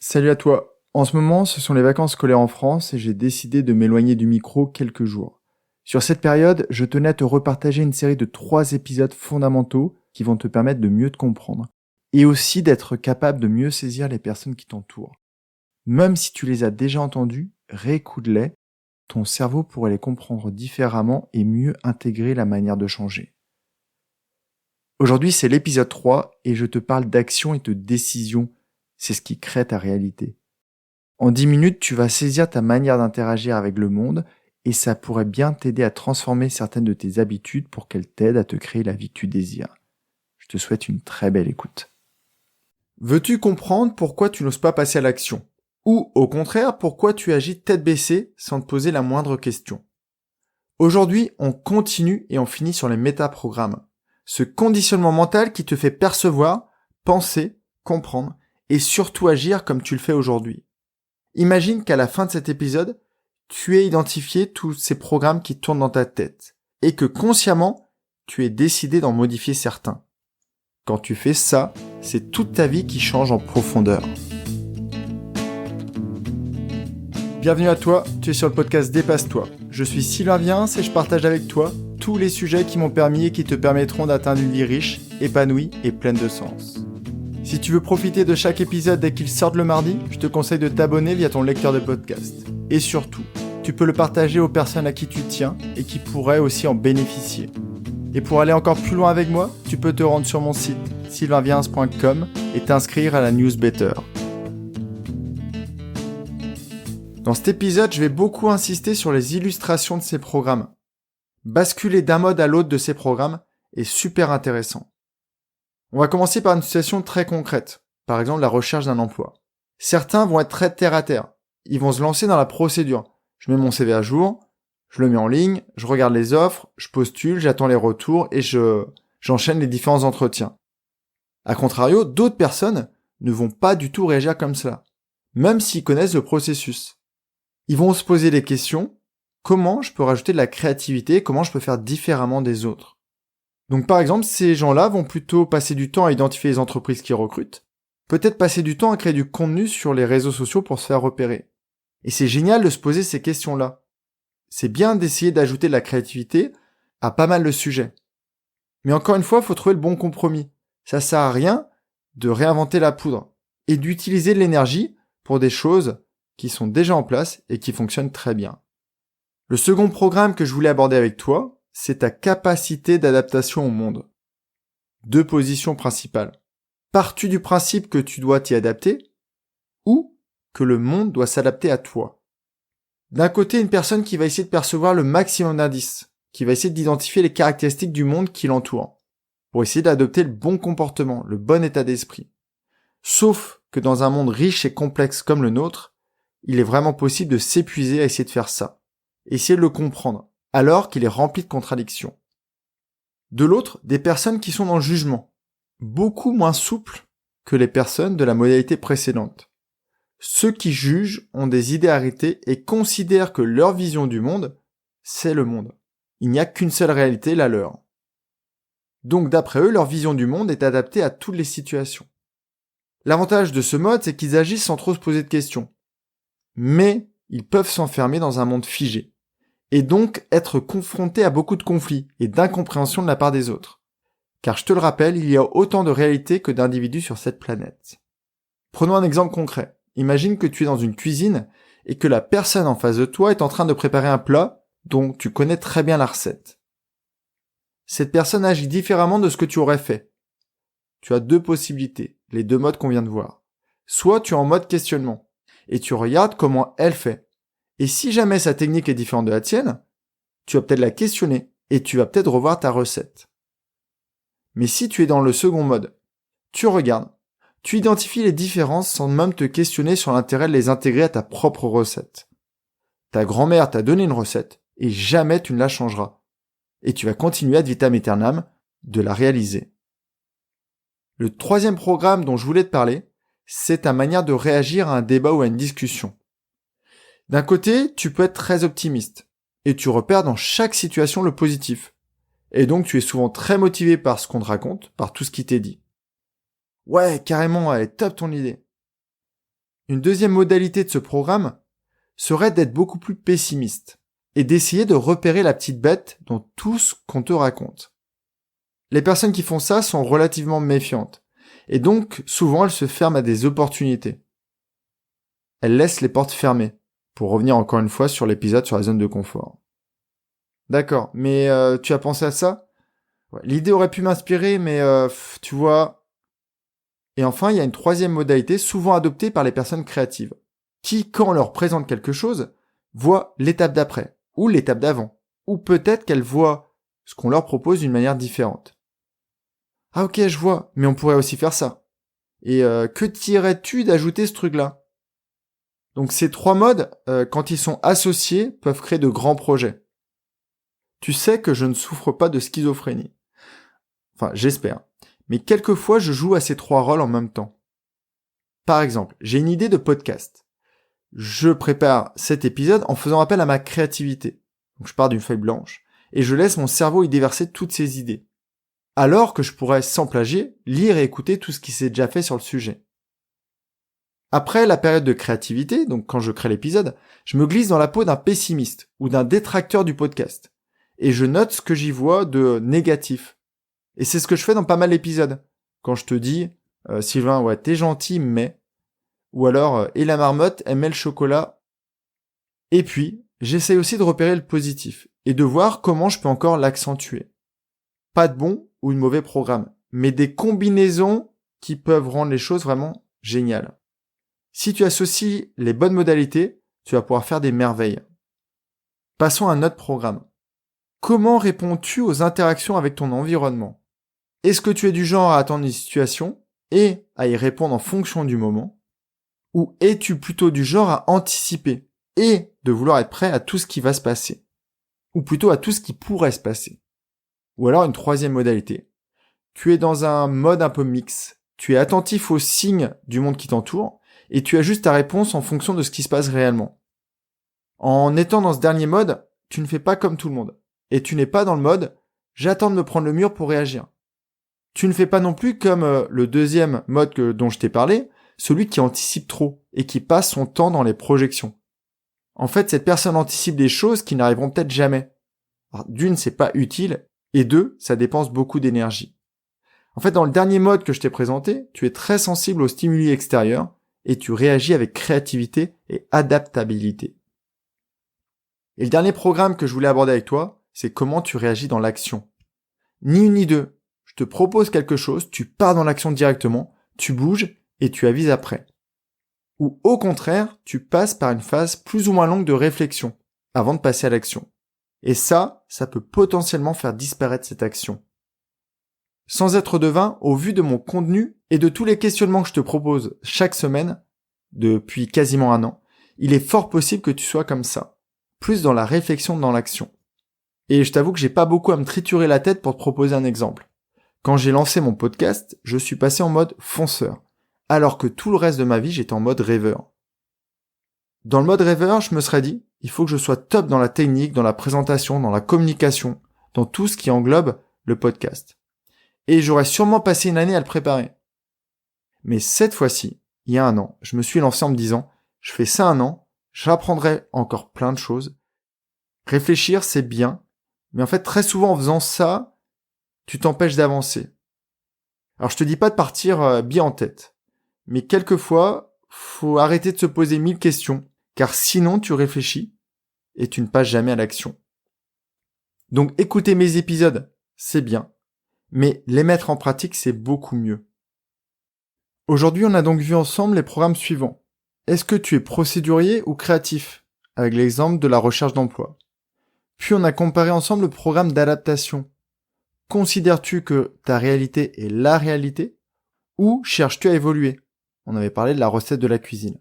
Salut à toi. En ce moment, ce sont les vacances scolaires en France et j'ai décidé de m'éloigner du micro quelques jours. Sur cette période, je tenais à te repartager une série de 3 épisodes fondamentaux qui vont te permettre de mieux te comprendre et aussi d'être capable de mieux saisir les personnes qui t'entourent. Même si tu les as déjà entendus, réécoute-les, ton cerveau pourrait les comprendre différemment et mieux intégrer la manière de changer. Aujourd'hui, c'est l'épisode 3 et je te parle d'action et de décision. C'est ce qui crée ta réalité. En 10 minutes, tu vas saisir ta manière d'interagir avec le monde et ça pourrait bien t'aider à transformer certaines de tes habitudes pour qu'elles t'aident à te créer la vie que tu désires. Je te souhaite une très belle écoute. Veux-tu comprendre pourquoi tu n'oses pas passer à l'action? Ou, au contraire, pourquoi tu agis tête baissée sans te poser la moindre question? Aujourd'hui, on continue et on finit sur les métaprogrammes. Ce conditionnement mental qui te fait percevoir, penser, comprendre et surtout agir comme tu le fais aujourd'hui. Imagine qu'à la fin de cet épisode, tu aies identifié tous ces programmes qui tournent dans ta tête et que consciemment, tu aies décidé d'en modifier certains. Quand tu fais ça, c'est toute ta vie qui change en profondeur. Bienvenue à toi, tu es sur le podcast Dépasse-toi. Je suis Sylvain Viens et je partage avec toi tous les sujets qui m'ont permis et qui te permettront d'atteindre une vie riche, épanouie et pleine de sens. Si tu veux profiter de chaque épisode dès qu'il sort le mardi, je te conseille de t'abonner via ton lecteur de podcast. Et surtout, tu peux le partager aux personnes à qui tu tiens et qui pourraient aussi en bénéficier. Et pour aller encore plus loin avec moi, tu peux te rendre sur mon site sylvainviens.com et t'inscrire à la newsletter. Dans cet épisode, je vais beaucoup insister sur les illustrations de ces programmes. Basculer d'un mode à l'autre de ces programmes est super intéressant. On va commencer par une situation très concrète, par exemple la recherche d'un emploi. Certains vont être très terre à terre. Ils vont se lancer dans la procédure. Je mets mon CV à jour, je le mets en ligne, je regarde les offres, je postule, j'attends les retours et j'enchaîne les différents entretiens. A contrario, d'autres personnes ne vont pas du tout réagir comme cela, même s'ils connaissent le processus. Ils vont se poser des questions, comment je peux rajouter de la créativité, comment je peux faire différemment des autres. Donc par exemple, ces gens-là vont plutôt passer du temps à identifier les entreprises qui recrutent, peut-être passer du temps à créer du contenu sur les réseaux sociaux pour se faire repérer. Et c'est génial de se poser ces questions-là. C'est bien d'essayer d'ajouter de la créativité à pas mal de sujets. Mais encore une fois, il faut trouver le bon compromis. Ça sert à rien de réinventer la poudre et d'utiliser de l'énergie pour des choses qui sont déjà en place et qui fonctionnent très bien. Le second programme que je voulais aborder avec toi, c'est ta capacité d'adaptation au monde. 2 positions principales. Pars-tu du principe que tu dois t'y adapter ou que le monde doit s'adapter à toi? D'un côté, une personne qui va essayer de percevoir le maximum d'indices, qui va essayer d'identifier les caractéristiques du monde qui l'entoure, pour essayer d'adopter le bon comportement, le bon état d'esprit. Sauf que dans un monde riche et complexe comme le nôtre, il est vraiment possible de s'épuiser à essayer de faire ça, essayer de le comprendre, alors qu'il est rempli de contradictions. De l'autre, des personnes qui sont dans le jugement, beaucoup moins souples que les personnes de la modalité précédente. Ceux qui jugent ont des idées arrêtées et considèrent que leur vision du monde, c'est le monde. Il n'y a qu'une seule réalité, la leur. Donc d'après eux, leur vision du monde est adaptée à toutes les situations. L'avantage de ce mode, c'est qu'ils agissent sans trop se poser de questions. Mais ils peuvent s'enfermer dans un monde figé, et donc être confrontés à beaucoup de conflits et d'incompréhension de la part des autres. Car je te le rappelle, il y a autant de réalités que d'individus sur cette planète. Prenons un exemple concret. Imagine que tu es dans une cuisine et que la personne en face de toi est en train de préparer un plat dont tu connais très bien la recette. Cette personne agit différemment de ce que tu aurais fait. Tu as 2 possibilités, les 2 modes qu'on vient de voir. Soit tu es en mode questionnement, et tu regardes comment elle fait. Et si jamais sa technique est différente de la tienne, tu vas peut-être la questionner et tu vas peut-être revoir ta recette. Mais si tu es dans le second mode, tu regardes, tu identifies les différences sans même te questionner sur l'intérêt de les intégrer à ta propre recette. Ta grand-mère t'a donné une recette et jamais tu ne la changeras. Et tu vas continuer ad vitam aeternam de la réaliser. Le 3e programme dont je voulais te parler, c'est ta manière de réagir à un débat ou à une discussion. D'un côté, tu peux être très optimiste, et tu repères dans chaque situation le positif. Et donc tu es souvent très motivé par ce qu'on te raconte, par tout ce qui t'est dit. Ouais, carrément, elle est top ton idée. Une deuxième modalité de ce programme serait d'être beaucoup plus pessimiste et d'essayer de repérer la petite bête dans tout ce qu'on te raconte. Les personnes qui font ça sont relativement méfiantes et donc souvent elles se ferment à des opportunités. Elles laissent les portes fermées, pour revenir encore une fois sur l'épisode sur la zone de confort. D'accord, mais tu as pensé à ça ? Ouais, l'idée aurait pu m'inspirer, mais tu vois... Et enfin, il y a une troisième modalité souvent adoptée par les personnes créatives, qui, quand on leur présente quelque chose, voient l'étape d'après, ou l'étape d'avant, ou peut-être qu'elles voient ce qu'on leur propose d'une manière différente. Ah ok, je vois, mais on pourrait aussi faire ça. Et que dirais-tu d'ajouter ce truc-là ? Donc ces trois modes, quand ils sont associés, peuvent créer de grands projets. Tu sais que je ne souffre pas de schizophrénie. Enfin, j'espère. Mais quelquefois, je joue à ces trois rôles en même temps. Par exemple, j'ai une idée de podcast. Je prépare cet épisode en faisant appel à ma créativité. Donc je pars d'une feuille blanche et je laisse mon cerveau y déverser toutes ses idées. Alors que je pourrais, sans plagier, lire et écouter tout ce qui s'est déjà fait sur le sujet. Après la période de créativité, donc quand je crée l'épisode, je me glisse dans la peau d'un pessimiste ou d'un détracteur du podcast. Et je note ce que j'y vois de négatif. Et c'est ce que je fais dans pas mal d'épisodes. Quand je te dis, Sylvain, ouais, t'es gentil, mais... Ou alors, et la marmotte aimait le chocolat. Et puis, j'essaye aussi de repérer le positif et de voir comment je peux encore l'accentuer. Pas de bon ou de mauvais programme, mais des combinaisons qui peuvent rendre les choses vraiment géniales. Si tu associes les bonnes modalités, tu vas pouvoir faire des merveilles. Passons à un autre programme. Comment réponds-tu aux interactions avec ton environnement ? Est-ce que tu es du genre à attendre une situation et à y répondre en fonction du moment ? Ou es-tu plutôt du genre à anticiper et de vouloir être prêt à tout ce qui va se passer ? Ou plutôt à tout ce qui pourrait se passer ? Ou alors une troisième modalité. Tu es dans un mode un peu mix. Tu es attentif aux signes du monde qui t'entoure et tu ajustes ta réponse en fonction de ce qui se passe réellement. En étant dans ce dernier mode, tu ne fais pas comme tout le monde. Et tu n'es pas dans le mode « j'attends de me prendre le mur pour réagir ». Tu ne fais pas non plus comme le deuxième mode dont je t'ai parlé, celui qui anticipe trop et qui passe son temps dans les projections. En fait, cette personne anticipe des choses qui n'arriveront peut-être jamais. Alors, d'une, c'est pas utile, et deux, ça dépense beaucoup d'énergie. En fait, dans le dernier mode que je t'ai présenté, tu es très sensible aux stimuli extérieurs et tu réagis avec créativité et adaptabilité. Et le dernier programme que je voulais aborder avec toi, c'est comment tu réagis dans l'action. Ni une ni deux. Je te propose quelque chose, tu pars dans l'action directement, tu bouges et tu avises après. Ou au contraire, tu passes par une phase plus ou moins longue de réflexion avant de passer à l'action. Et ça peut potentiellement faire disparaître cette action. Sans être devin, au vu de mon contenu et de tous les questionnements que je te propose chaque semaine, depuis quasiment 1 an, il est fort possible que tu sois comme ça, plus dans la réflexion que dans l'action. Et je t'avoue que j'ai pas beaucoup à me triturer la tête pour te proposer un exemple. Quand j'ai lancé mon podcast, je suis passé en mode fonceur, alors que tout le reste de ma vie, j'étais en mode rêveur. Dans le mode rêveur, je me serais dit, il faut que je sois top dans la technique, dans la présentation, dans la communication, dans tout ce qui englobe le podcast. Et j'aurais sûrement passé une année à le préparer. Mais cette fois-ci, il y a 1 an, je me suis lancé en me disant, je fais ça 1 an, j'apprendrai encore plein de choses. Réfléchir, c'est bien, mais en fait, très souvent en faisant ça, tu t'empêches d'avancer. Alors je te dis pas de partir bien en tête, mais quelquefois, faut arrêter de se poser 1000 questions, car sinon tu réfléchis et tu ne passes jamais à l'action. Donc écouter mes épisodes, c'est bien, mais les mettre en pratique, c'est beaucoup mieux. Aujourd'hui, on a donc vu ensemble les programmes suivants. Est-ce que tu es procédurier ou créatif, avec l'exemple de la recherche d'emploi ? Puis on a comparé ensemble le programme d'adaptation. Considères-tu que ta réalité est la réalité ou cherches-tu à évoluer ? On avait parlé de la recette de la cuisine.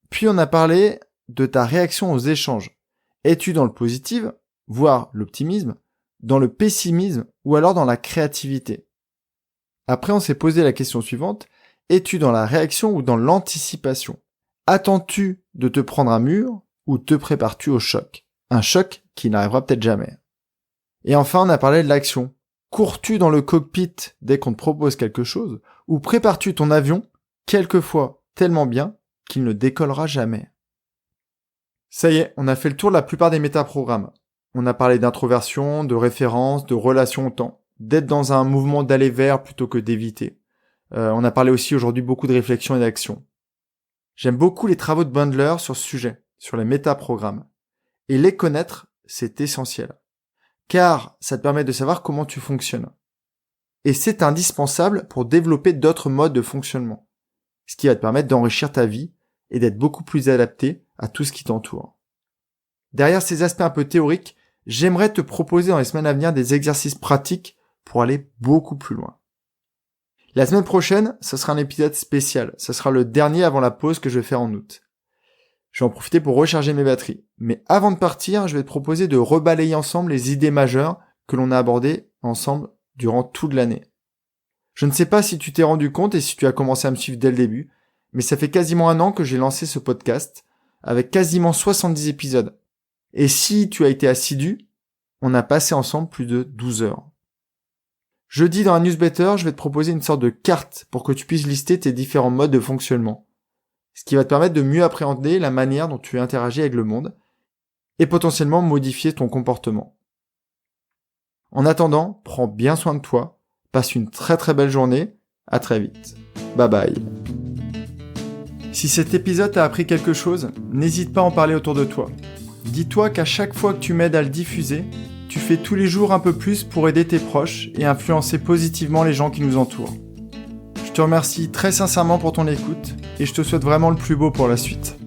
Puis on a parlé de ta réaction aux échanges. Es-tu dans le positif, voire l'optimisme, dans le pessimisme ou alors dans la créativité ? Après, on s'est posé la question suivante. Es-tu dans la réaction ou dans l'anticipation ? Attends-tu de te prendre un mur ou te prépares-tu au choc ? Un choc qui n'arrivera peut-être jamais. Et enfin, on a parlé de l'action. Cours-tu dans le cockpit dès qu'on te propose quelque chose ou prépares-tu ton avion, quelquefois tellement bien qu'il ne décollera jamais. Ça y est, on a fait le tour de la plupart des métaprogrammes. On a parlé d'introversion, de référence, de relation au temps, d'être dans un mouvement d'aller vers plutôt que d'éviter. On a parlé aussi aujourd'hui beaucoup de réflexion et d'action. J'aime beaucoup les travaux de Bandler sur ce sujet, sur les métaprogrammes. Et les connaître, c'est essentiel. Car ça te permet de savoir comment tu fonctionnes. Et c'est indispensable pour développer d'autres modes de fonctionnement. Ce qui va te permettre d'enrichir ta vie et d'être beaucoup plus adapté à tout ce qui t'entoure. Derrière ces aspects un peu théoriques, j'aimerais te proposer dans les semaines à venir des exercices pratiques pour aller beaucoup plus loin. La semaine prochaine, ce sera un épisode spécial. Ce sera le dernier avant la pause que je vais faire en août. Je vais en profiter pour recharger mes batteries. Mais avant de partir, je vais te proposer de rebalayer ensemble les idées majeures que l'on a abordées ensemble durant toute l'année. Je ne sais pas si tu t'es rendu compte et si tu as commencé à me suivre dès le début, mais ça fait quasiment 1 an que j'ai lancé ce podcast, avec quasiment 70 épisodes. Et si tu as été assidu, on a passé ensemble plus de 12 heures. Jeudi, dans la newsletter, je vais te proposer une sorte de carte pour que tu puisses lister tes différents modes de fonctionnement. Ce qui va te permettre de mieux appréhender la manière dont tu interagis avec le monde et potentiellement modifier ton comportement. En attendant, prends bien soin de toi, passe une très très belle journée, à très vite. Bye bye. Si cet épisode t'a appris quelque chose, n'hésite pas à en parler autour de toi. Dis-toi qu'à chaque fois que tu m'aides à le diffuser, tu fais tous les jours un peu plus pour aider tes proches et influencer positivement les gens qui nous entourent. Je te remercie très sincèrement pour ton écoute et je te souhaite vraiment le plus beau pour la suite.